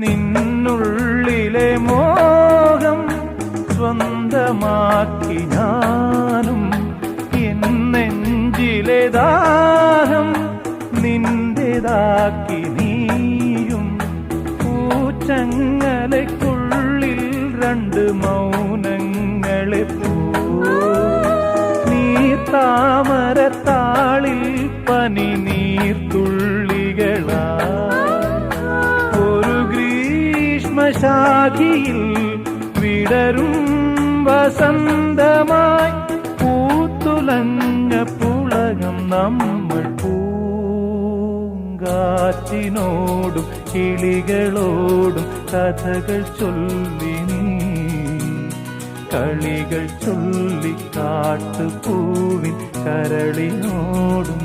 നിന്നുള്ളിലെ മോഹം സ്വന്തമാക്കി ഞാനും, എന്നെഞ്ചിലെ ദാഹം നിന്റേതാക്കി നീയും. പൂച്ചങ്ങലയ്ക്കുള്ളിൽ രണ്ട് മൗനങ്ങളെ താമരത്താളിൽ പനി നീർത്തുള്ളികളാ. ഒരു ഗ്രീഷ്മശാഖിയിൽ വിടരും വസന്തമായി പൂത്തുലഞ്ഞ പുളകം നമ്മൾ. പൂങ്കാറ്റിനോടും കിളികളോടും കഥകൾ ചൊല്ലി നീ, കളികൾ ചൊല്ലി കാട്ടുപൂവിൻ കരളിനോടും.